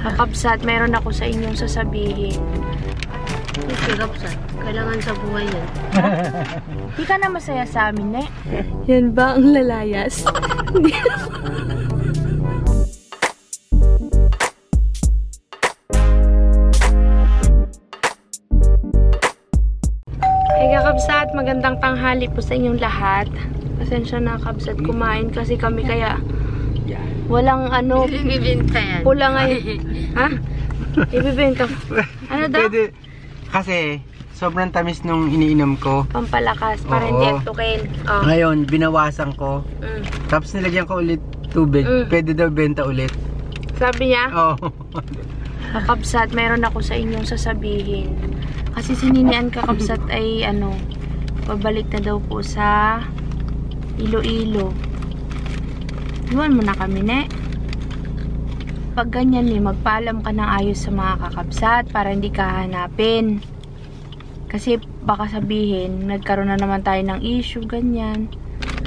Kakabsat, meron ako sa inyong sasabihin. Kasi Kapsat, kailangan sa buhay yan. Di ka na masaya sa amin, eh? Yan ba ang lalayas? Hey kakabsat, magandang tanghali po sa inyong lahat. Pasensya na kabsat, kumain kasi kami kaya walang ano, Ibibinta yan. pula ngayon. Ha? Ibibenta. Ano daw? Pwede, kasi sobrang tamis nung iniinom ko. Pampalakas, para hindi Oo. aktukin. Oh. Ngayon, binawasan ko. Mm. Tapos nilagyan ko ulit tubig. Pwede daw benta ulit. Sabi niya, Oo. kakabsat, meron ako sa inyong sasabihin. Kasi sininian kakabsat ay ano, pabalik na daw po sa Iloilo. Iwan mo na kami, ne? Pag ganyan, magpaalam ka ng ayos sa mga kakabsat para hindi ka hanapin. Kasi baka sabihin, nagkaroon na naman tayo ng issue, ganyan.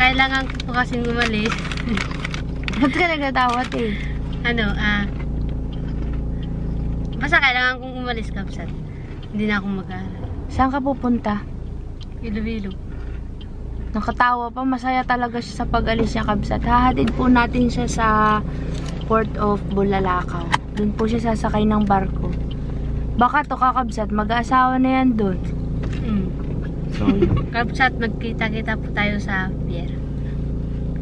Kailangan ko po kasing umalis. Ba't ka nagtatawat eh? Basta kailangan kong umalis, Kapsat. Hindi na ako mag-aaral. Saan ka pupunta? Iloilo. Nakatawa pa, masaya talaga siya sa pag-alis niya, kabsat. Hahatid po natin siya sa Port of Bulalakaw. Doon po siya sasakay ng barko. Baka to kakabsat, mag-aasawa na yan doon. So, Kapsat, magkita-kita po tayo sa pier.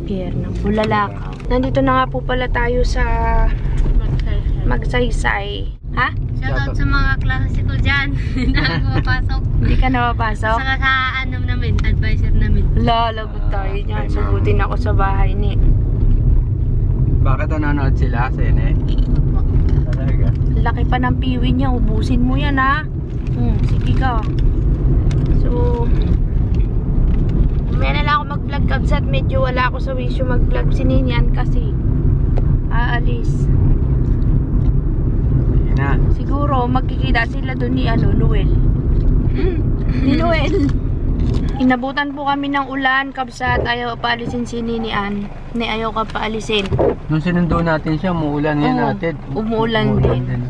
pier ng Bulalakaw. Nandito na nga po pala tayo sa Magsaysay. Ha? Shoutout sa mga klase ko dyan. Hindi na ako mapasok. Hindi ka na mapasok? Saka sa namin, advisor namin. Lalagot tayo niyan. Sagutin ako sa bahay ni. Bakit nanonood sila sa ine? Opo. Talaga. Laki pa ng piwi niya. Ubusin mo yan, ha? Sige ka. So, may na lang ako mag-vlog, kabsat. Medyo wala ako sa wisyo mag-vlog. Sininian kasi aalis. Sige na. Siguro magkikita sila doon ni Noel. Ni Noel. Inabutan po kami ng ulan, kabsat. Ayaw paalisin si Ninian. Ayaw ka paalisin. Nung sinundo natin siya, umuulan yan Oo, natin. umuulan din.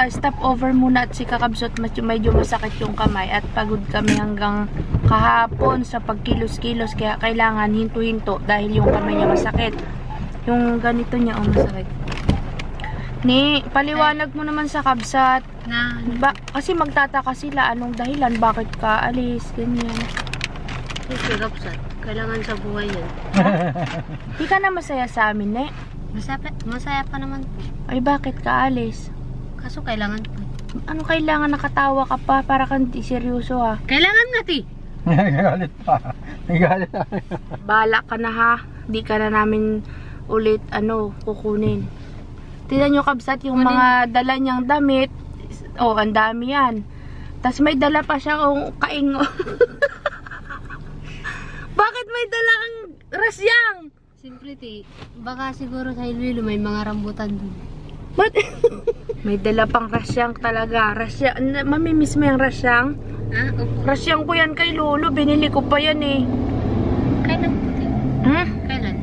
Stop over muna at si kakabsat medyo masakit yung kamay at pagod kami hanggang kahapon sa pagkilos-kilos kaya kailangan hinto-hinto dahil yung kamay niya masakit. Yung ganito niya masakit. Paliwanag mo naman sa kabsat. Kasi magtataka sila anong dahilan bakit ka alis, ganyan. Kasi Kapsat, kailangan sa buhay yan. Di ka na masaya sa amin, Masaya pa naman po. Ay bakit ka alis? Kaso kailangan po. Ano kailangan nakatawa ka pa para kang di seryoso, ha? Kailangan natin! Nagalit pa. Nagalit pa. Bahala ka na, ha? Di ka na namin ulit kukunin. Tignan nyo, kabsat, yung mga dala niyang damit. Ang dami yan. Tapos may dala pa siya kung kaingo. Bakit may dala kang rasyang? Siyempre, baka siguro sa Iloilo may mga rambutan dun. Ba't? May dala pang rasyang talaga. Rasyang, mamimiss mo yung rasyang? Opo. Rasyang ko yan kay Lolo. Binili ko pa yan eh. Kailan po, Kailan?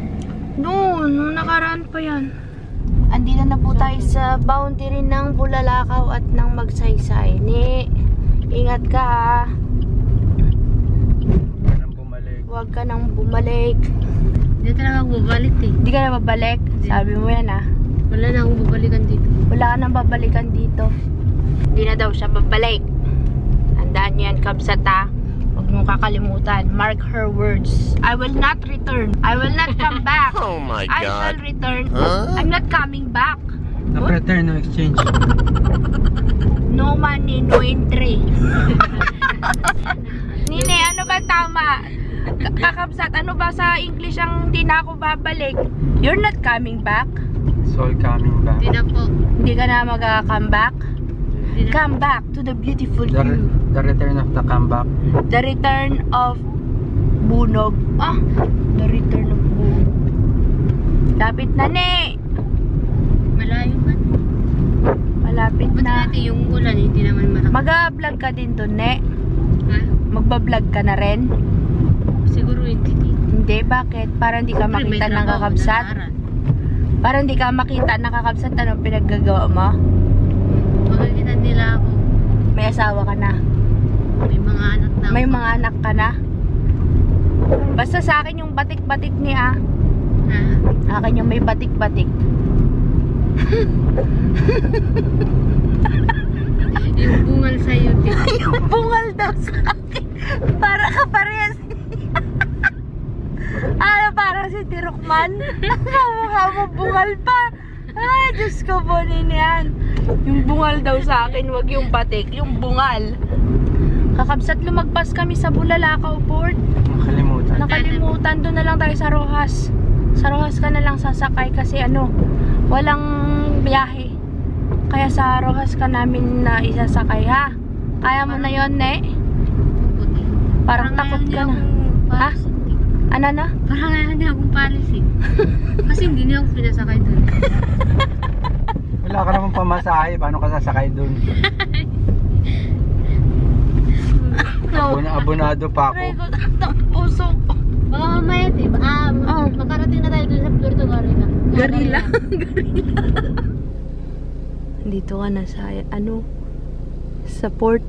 Nung nakaraan pa yan. Andito na po tayo sa boundary ng Bulalakaw at ng Magsaysay. Ingat ka, ha? Huwag ka nang bumalik. Hindi talaga ako babalik Hindi ka na babalik? Sabi mo yan, ha? Wala na akong babalikan dito. Wala ka nang babalikan dito. Hindi na daw siya babalik. Tandaan niyo yan, kabsat, ha? Huwag mong kakalimutan. Mark her words. I will not return. I will not come back. Oh my I God. shall return. Huh? I'm not coming back. No return, no exchange. No money, no entry. Nine, ano ba tama? Kakabsat, ano ba sa English ang hindi na ako babalik? You're not coming back? Soul coming back. Hindi na po. Hindi ka na mag-come back? Hindi na. Come back to the beautiful you. The return of the comeback. The return of Bunog. The return of Bunog. Lapit na, ne! Malayo man. Malapit Ba't na. natin yung ulan, hindi naman malaki. Mag-vlog ka din doon, ne? Ha? Magbablog ka na rin? Siguro hindi. Hindi, bakit? Para hindi ka makita ng kakabsat? Para hindi ka makita nakakabsat anong pinaggagawa mo. Makikita nila ako. May asawa ka na. May mga anak na ako. May mga anak ka na. Basta sa akin yung batik-batik niya. Ha? Akin yung may batik-batik. Yung bungal sa YouTube. Yung bungal daw sa akin. Para ka parehas. Parang si Tirokman. Mukha mo bungal pa. Ay, Diyos ko po yan. Yung bungal daw sa akin, wag yung batik. Yung bungal. Kakabsat, lumagpas kami sa Bulalakaw Port. Nakalimutan. Doon na lang tayo sa Rojas. Sa Rojas ka na lang sasakay kasi walang biyahe. Kaya sa Rojas ka namin na isasakay, ha? Kaya mo na yon, ne? Parang takot ka na. Ha? Ano na? Parang ayaw niya akong palisin. Kasi hindi niya ako pinasakay doon. Wala ka naman pamasahe. Paano ka sasakay dun? Abonado pa ako. Aray ko, puso ko. Baka mamaya, diba? Makarating na tayo doon sa Puerto Garilla. Garilla. Dito ka na sa, sa port.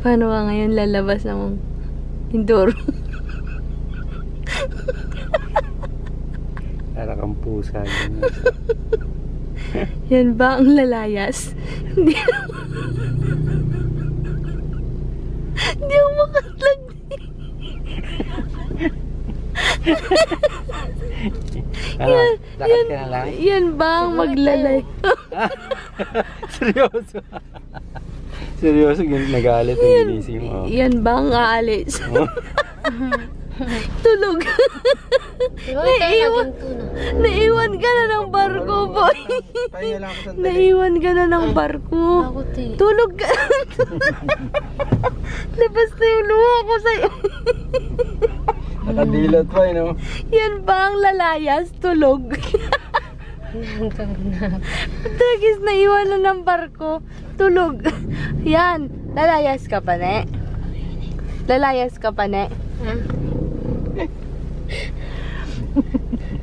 Paano ka ngayon lalabas ng Indoro? Para kang pusa. Yan ba ang lalayas? Hindi ako makatlag. Lakad ka na lang? Yan ba ang maglalay? Seryoso? Seryoso, nagalit ang ginising mo. Yan ba ang aalis? Tulog. Naiwan ka na ng barko, boy. Naiwan ka na ng barko. Tulog ka. Labas na yung luha ko sa'yo. Nakadilot pa, Yan ba ang lalayas? Tulog. Tragis, naiwan na ng barko. Tulog. Yan. Lalayas ka pa, ne? Lalayas ka pa, ne?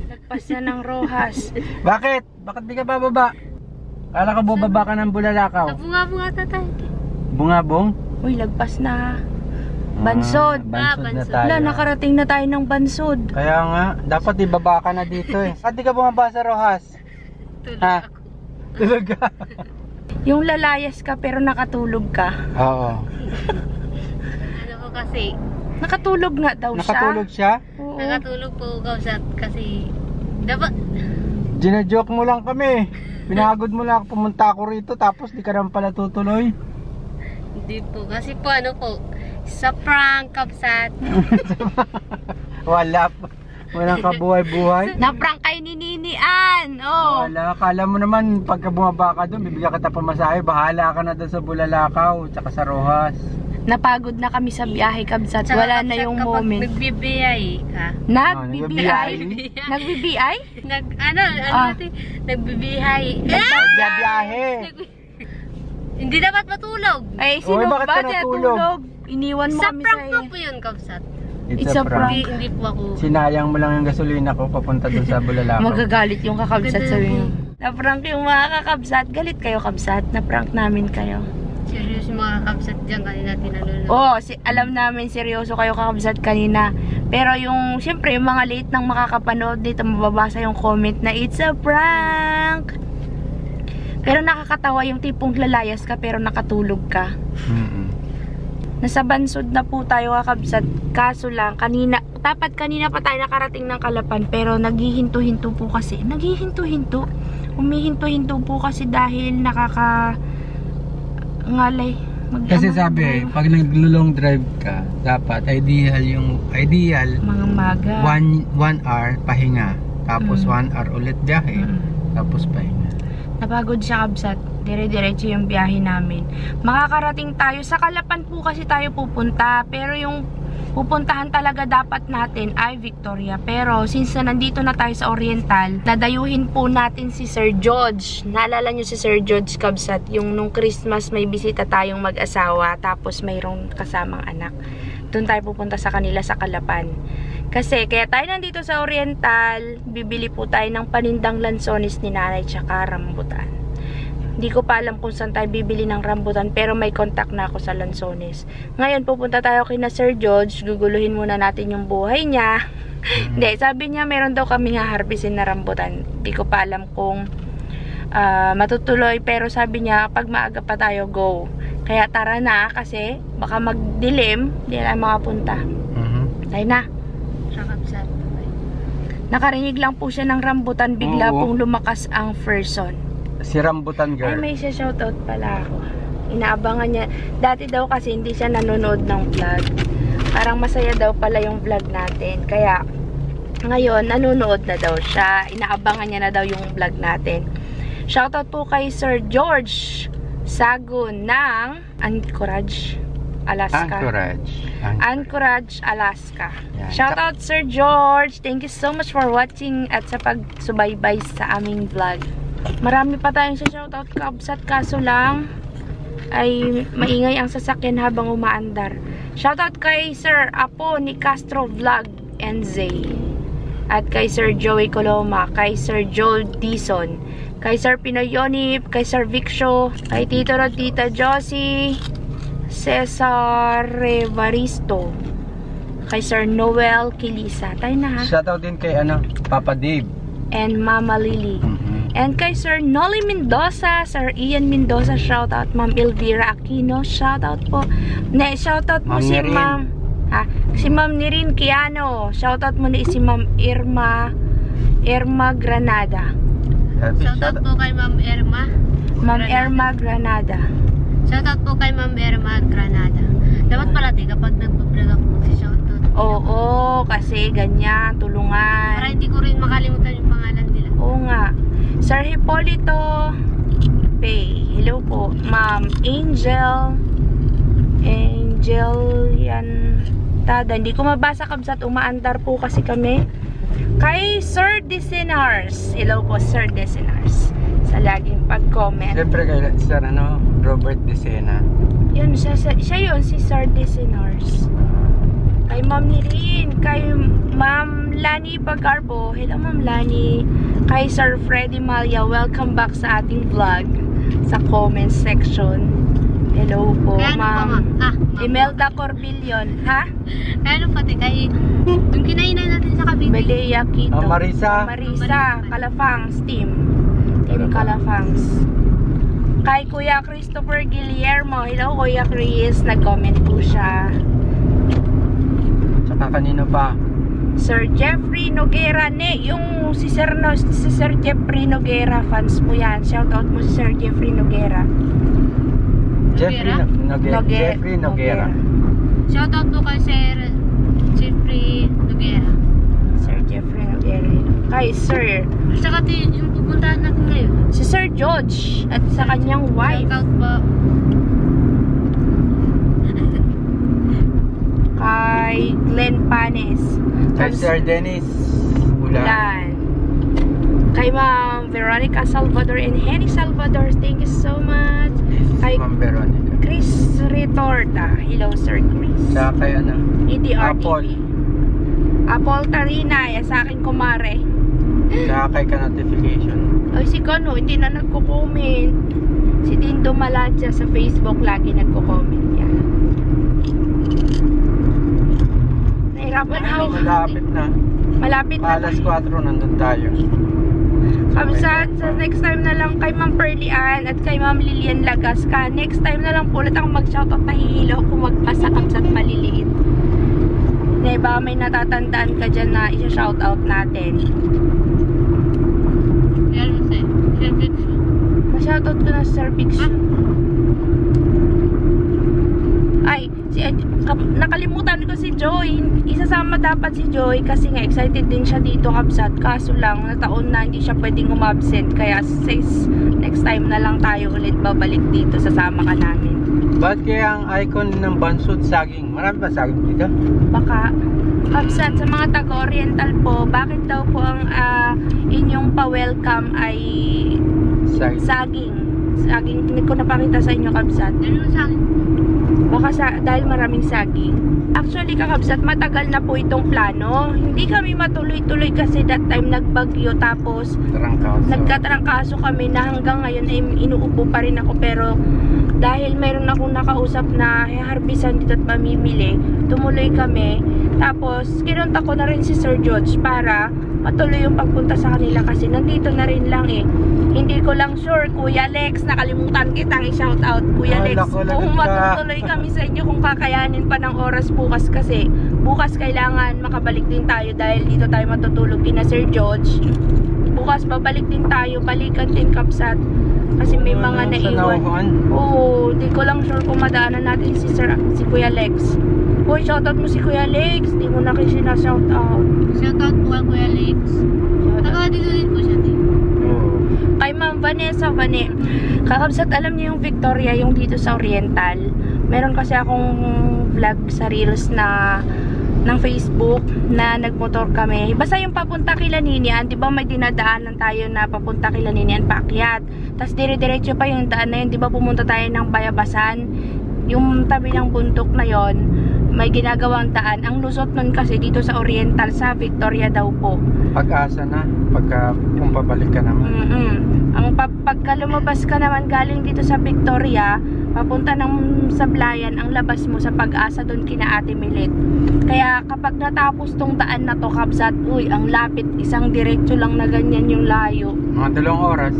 Lagpas na ng Rojas. Bakit? Bakit di ka bababa? Kala ka bubaba ka ng Bulalakaw? Bunga-bunga tatay. Bungabong? Uy, lagpas na. Bansod. Bansod na Bansod. tayo. Wala, nakarating na tayo ng Bansod. Kaya nga, dapat ibaba ka na dito eh. Bakit di ka bumaba sa Rojas? Tulog Ha? ako. Tulog ka? Yung lalayas ka pero nakatulog ka. Oo. Ano ko kasi, Nakatulog nga daw siya. Nakatulog siya? Oo. nakatulog po kasi dapat Ginajoke mo lang kami. Pinagod mo lang ako, pumunta ako rito tapos di ka naman pala tutuloy. hindi po. Kasi po sa prank kabsat. Wala po. Walang kabuhay-buhay. Na-prank kay ni Ninian. Oh. Wala, kala mo naman pagka bumaba ka doon, bibigyan kita pamasahe, bahala ka na doon sa Bulalakaw, tsaka sa Rojas. Napagod na kami sa biyahe, kabsat. Wala na yung moment. Nagbibiyay ka. Nag-BBI? Nag-BBI? Nagbibihay. Nagbiyahe. Hindi dapat matulog. Ay, sino Oy, bakit ba ka natulog? natulog? Iniwan mo Sa kami prank sa po yun, kabsat. It's a prank. Hindi po ako. Sinayang mo lang yung gasolina ko papunta doon sa Bulalakaw. Magagalit yung kakabsat sa inyo. Na-prank yung mga kakabsat. Galit kayo, kabsat. Na-prank namin kayo. Seryoso yung mga kabsat dyan kanina tinanong. Oo, alam namin seryoso kayo kakabsat kanina. Pero yung, siyempre, yung mga late nang makakapanood dito, mababasa yung comment na it's a prank. Pero nakakatawa yung tipong lalayas ka pero nakatulog ka. Nasa Bansod na po tayo kakabsat. Kaso lang, dapat kanina pa tayo nakarating ng Calapan pero naghihinto-hinto po kasi. Humihinto-hinto po kasi dahil ngalay. Kasi sabi, pag nag-long drive ka, dapat ideal Mga maga. 1 hour pahinga, tapos 1 hour ulit biyahe, tapos pahinga. Napagod siya kabsat. Dire-diretso yung biyahe namin. Makakarating tayo. Sa Calapan po kasi tayo pupunta. Pero yung pupuntahan talaga dapat natin ay Victoria. Pero since nandito na tayo sa Oriental, nadayuhin po natin si Sir George. Naalala nyo si Sir George kabsat? Yung nung Christmas may bisita tayong mag-asawa. Tapos mayroong kasamang anak. Doon tayo pupunta sa kanila sa Calapan. Kasi kaya tayo nandito sa Oriental, bibili po tayo ng panindang lansones ni nanay tsaka rambutan. Hindi ko pa alam kung saan tayo bibili ng rambutan, pero may contact na ako sa lansones. Ngayon pupunta tayo kina Sir George, guguluhin muna natin yung buhay niya. Hindi, sabi niya meron daw kami haharbisin na rambutan. Hindi ko pa alam kung matutuloy, pero sabi niya pag maaga pa tayo, go. Kaya tara na, kasi baka magdilim, hindi na makapunta. Tayo na. Sa Kabsat. Nakarinig lang po siya ng rambutan, bigla Oo. pong lumakas ang person. Si Rambutan Ay, Girl. may shoutout pala ako. Inaabangan niya. Dati daw kasi hindi siya nanonood ng vlog. Parang masaya daw pala yung vlog natin. Kaya, ngayon, nanonood na daw siya. Inaabangan niya na daw yung vlog natin. Shoutout po kay Sir George Sagun ng Anchorage, Alaska. Anchorage, Alaska. Yan. Shoutout Sir George. Thank you so much for watching at sa pagsubaybay sa aming vlog. Marami pa tayong sa shoutout kabsat, kaso lang ay maingay ang sasakyan habang umaandar. Shoutout kay Sir Apo ni Castro Vlog NZ, at kay Sir Joey Coloma, kay Sir Joel Dison, kay Sir Pinoy Yonip, kay Sir Viccio, kay Tito Rod, Tita Josie, Cesar Revaristo, kay Sir Noel Kilisa. Tayo na ha. Shoutout din kay Papa Dave. And Mama Lily. And kay Sir Noli Mendoza, Sir Ian Mendoza, shoutout. Ma'am Elvira Aquino, shoutout po. Shoutout po si Ma'am, si Ma'am Nirin Kiano. Shoutout mo na si Ma'am Irma Granada. Shoutout po kay Ma'am Irma. Ma'am Irma Granada. Shoutout po kay Ma'am Irma Granada. Dapat pala kapag nagpa-vlog ako mag-shoutout. Oo, kasi ganyan, tulungan. Para hindi ko rin makalimutan yung pangalan nila. Oo nga. Sir Hipolito Pay. Hello po. Ma'am Angel yan tada. Hindi ko mabasa kabsat. Umaandar po kasi kami. Kay Sir Desinars. Hello po Sir Desinars. Sa laging pag-comment. Siyempre kay Sir Robert Desena. Yun, siya yun, si Sir Desinars. Kay Ma'am Nirin. Kay Ma'am Lani Pagarbo. Hello Ma'am Lani. Kay Sir Freddy Malia. Welcome back sa ating vlog. Sa comment section. Hello po Ma'am Imelda Corbillion. Ha? Ano pati kay yung kinainan natin sa Cavite. Belea Quito. Marisa. Calafangs team. Team Calafangs. Kay Kuya Christopher Guillermo. Hello Kuya Chris. Nag-comment po siya. Tsaka kanino pa? Sir Jeffrey Noguera. Yung si Sir Jeffrey Noguera, fans po yan. Shoutout mo si Sir Jeffrey Noguera. Jeffrey Noguera. Shoutout po kay Sir Jeffrey Noguera. Sir Jeffrey Noguera. Kay Sir. Saka yung pupuntahan natin ngayon. Si Sir George at sa kanyang wife. Shoutout po. Kay Glenn Panes. Kay Sir Dennis Ulan. Kay Ma'am Veronica Salvador and Henny Salvador. Thank you so much. Kay Ma'am Veronica. Chris Retorta. Hello Sir Chris. Tsaka kay EDR Apple. TV. Apple Tarina. Sa aking kumare. Tsaka kay ka-notification. Ay si Kano, hindi na nagko-comment. Si Dindo Maladja sa Facebook lagi nagko-comment yan. Nahirapan ako. Malapit na. Malapit na. Alas 4 nandun tayo. Kabsat, sa next time na lang kay Ma'am Pearly Ann at kay Ma'am Lilian Lagasca. Next time na lang po ulit ako mag-shoutout. Nahihilo ako magpasa kabsat maliliit. Baka may natatandaan ka dyan na isa-shoutout natin. Yan mo Sir Viccio. Ma-shoutout ko na Sir Viccio. Ay, nakalimutan ko si Joy. Isasama dapat si Joy kasi nga excited din siya dito kabsat. Kaso lang, nataon na hindi siya pwedeng umabsent. Kaya sis, next time na lang tayo ulit babalik dito. Sasama ka namin. Ba't kaya ang icon ng Bansud saging? Marami ba saging dito? Baka kabsat sa mga taga-oriental po, bakit daw po ang inyong pa-welcome ay saging? Saging, hindi ko napakita sa inyo kabsat. Ano sa akin? Baka dahil maraming saging. Actually, kakabsat, matagal na po itong plano. Hindi kami matuloy-tuloy kasi that time nagbagyo. Tapos, nagkatrangkaso kami na hanggang ngayon ay inuupo pa rin ako. Pero, dahil mayroon akong nakausap na harbisan dito at mamimili, tumuloy kami. Tapos, kinunta ko na rin si Sir George para matuloy yung pagpunta sa kanila kasi nandito na rin lang eh. Hindi ko lang sure, Kuya Lex, nakalimutan kitang i-shout out. Kuya Lex, kung matutuloy kami sa inyo, kung kakayanin pa ng oras bukas kasi bukas kailangan makabalik din tayo dahil dito tayo matutulog din na Sir George. Bukas babalik din tayo, balikan din Kapsat kasi may mga naiwan. Oo, di ko lang sure kung madaanan natin si Kuya Lex. Uy, shoutout mo si Kuya Lex. Di mo na kasi na-shoutout. Shoutout po kay Kuya Lex. Taga dito din po siya din. Kay Ma'am Vanessa Kakabsat, alam niyo yung Victoria, yung dito sa Oriental. Meron kasi akong vlog sa Reels na ng Facebook na nagmotor kami. Basta yung papunta kila Ninian, di ba may dinadaanan tayo na papunta kila Ninian paakyat. Tapos dire-diretso pa yung daan na yun, di ba pumunta tayo ng Bayabasan. Yung tabi ng bundok na yon, may ginagawang daan. Ang lusot nun kasi dito sa Oriental, sa Victoria daw po. Pag-asa na, kung pabalik ka naman. Pagka lumabas ka naman galing dito sa Victoria, papunta ng Sablayan, ang labas mo sa Pag-asa doon kina Ate Milit. Kaya kapag natapos tong daan na to, Kapsat, uy, ang lapit, isang diretso lang na ganyan yung layo. Mga 2 oras.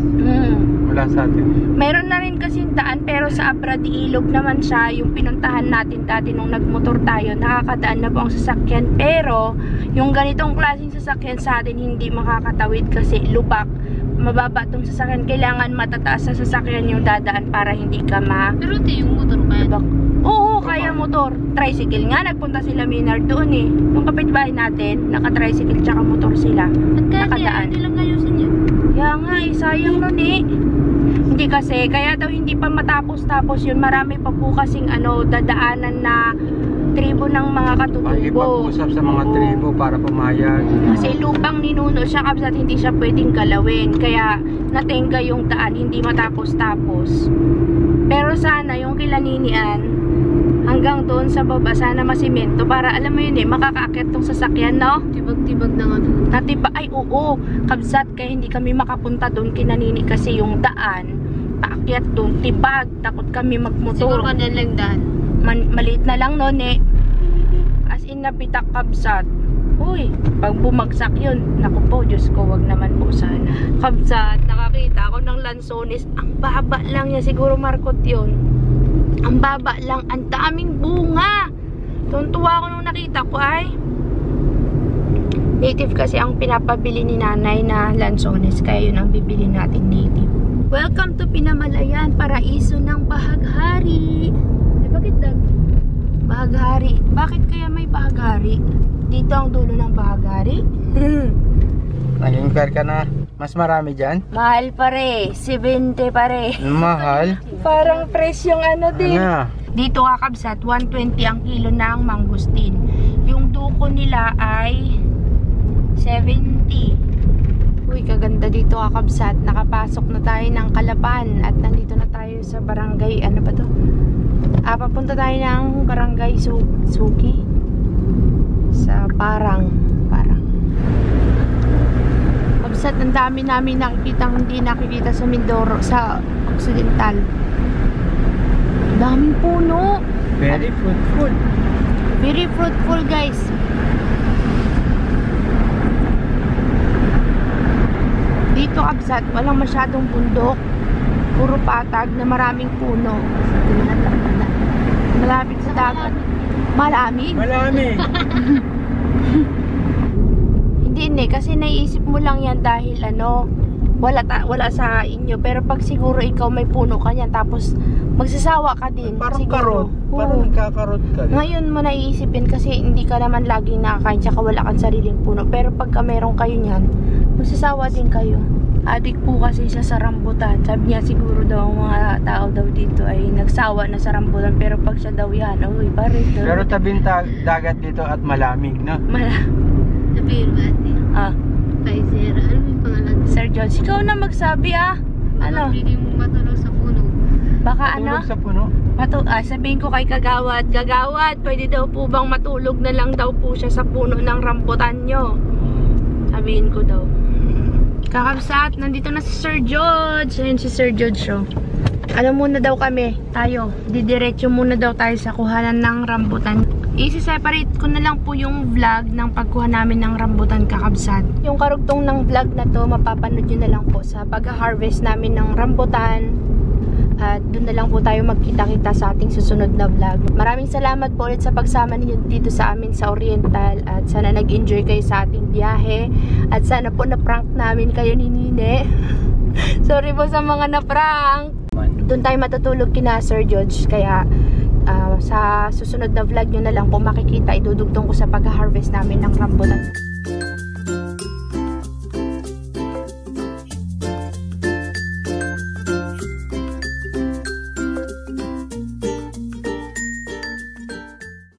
Wala sa atin. Meron na rin kasi daan pero sa Abradi Ilog naman siya, yung pinuntahan natin dati nung nagmotor tayo, nakakadaan na po ang sasakyan. Pero yung ganitong klaseng sasakyan sa atin hindi makakatawid kasi lubak. Mababa itong sasakyan, kailangan matataas sa sasakyan yung dadaan para hindi ka Pero ito yung motor kaya? Oo, kaya motor. Tricycle nga, nagpunta sila Maynard doon eh. Yung kapitbahay natin, naka-tricycle tsaka motor sila. At kaya Nakadaan. hindi lang ayusin yun? Kaya nga eh, sayang nun eh. Hindi kasi, kaya daw hindi pa matapos-tapos yun. Marami pa po kasing dadaanan na tribo ng mga katutubo. Ipag-usap sa mga tribo para pumayag. Kasi lupang ninuno siya, Kapsat, hindi siya pwedeng galawin. Kaya natenga yung daan, hindi matapos-tapos. Pero sana yung kila Ninian, hanggang doon sa baba, sana masimento. Para alam mo yun eh, makakaakyat tong sasakyan, no? Tibag-tibag na nga doon. Ay oo, Kapsat, kaya hindi kami makapunta doon kina Nini kasi yung daan, paakyat doon, tibag, takot kami magmotor. Siguro kanyan lang daan. Maliit na lang noon eh. As in napitak, Kapsat. Uy, pag bumagsak yun, naku po, Diyos ko, wag naman po sana. Kapsat, nakakita ako ng Lanzones. Ang baba lang niya, siguro Marcot yun. Ang baba lang, ang daming bunga. Tuntua ko nung nakita ko ay native kasi ang pinapabili ni nanay na Lanzones, kaya yun ang bibili natin native. Welcome to Pinamalayan, paraiso ng Bahaghari. Bakit Bahaghari? Bakit kaya may Bahaghari? Dito ang dulo ng Bahaghari? Nag-inquire ka na, mas marami dyan? Mahal pare, 70 pare. Mahal? Parang presyong din. Ano? Dito Kapsat, 120 ang kilo ng mangustin. Yung duko nila ay 70. Uy, kaganda dito Kapsat. Nakapasok na tayo ng Kalapan at nandito na tayo sa barangay, ano ba to? Papunta tayo ng barangay Suki sa Parang. Kapsat, ang dami namin nakikita hindi nakikita sa Mindoro, sa Occidental. Daming puno. Very fruitful. Very fruitful, guys. Dito Kapsat, walang masyadong bundok. Puro patag na maraming puno. Malapit sa dagat. Malamig? Malamig. Hindi kasi naiisip mo lang yan dahil wala sa inyo. Pero pag siguro ikaw may puno ka yan, tapos magsasawa ka din. Parang siguro. karot. Parang nagkakarot ka. Ngayon mo naiisipin kasi hindi ka naman laging nakakain tsaka wala kang sariling puno. Pero pagka meron kayo niyan, magsasawa din kayo. Adik po kasi siya sa rambutan. Sabi niya siguro daw ang mga tao daw dito ay nagsawa na sa rambutan. Pero pag siya daw yan, uy, pare. Pero tabing dagat dito at malamig, no? Sabihin ba ate? Kay Sir, ano yung pangalan? Sir John, ikaw na magsabi Ano? Baka pwede mo matulog sa puno. Baka Matulog sa puno? Sabihin ko kay Kagawad, Kagawad, pwede daw po bang matulog na lang daw po siya sa puno ng rambutan nyo? Sabihin ko daw. Kakabsat, nandito na si Sir George. Ayun si Sir George, oh. Muna daw kami, tayo. Didiretso muna daw tayo sa kuhanan ng rambutan. I-separate ko na lang po yung vlog ng pagkuha namin ng rambutan, kakabsat. Yung karugtong ng vlog na to, mapapanood nyo na lang po sa pag-harvest namin ng rambutan. At doon na lang po tayo magkita-kita sa ating susunod na vlog. Maraming salamat po ulit sa pagsama ninyo dito sa amin sa Oriental. At sana nag-enjoy kayo sa ating biyahe. At sana po na-prank namin kayo ni Nine. Sorry po sa mga na-prank. Doon tayo matutulog kina Sir George. Kaya sa susunod na vlog nyo na lang po makikita, idudugtong ko sa pag-harvest namin ng rambutan.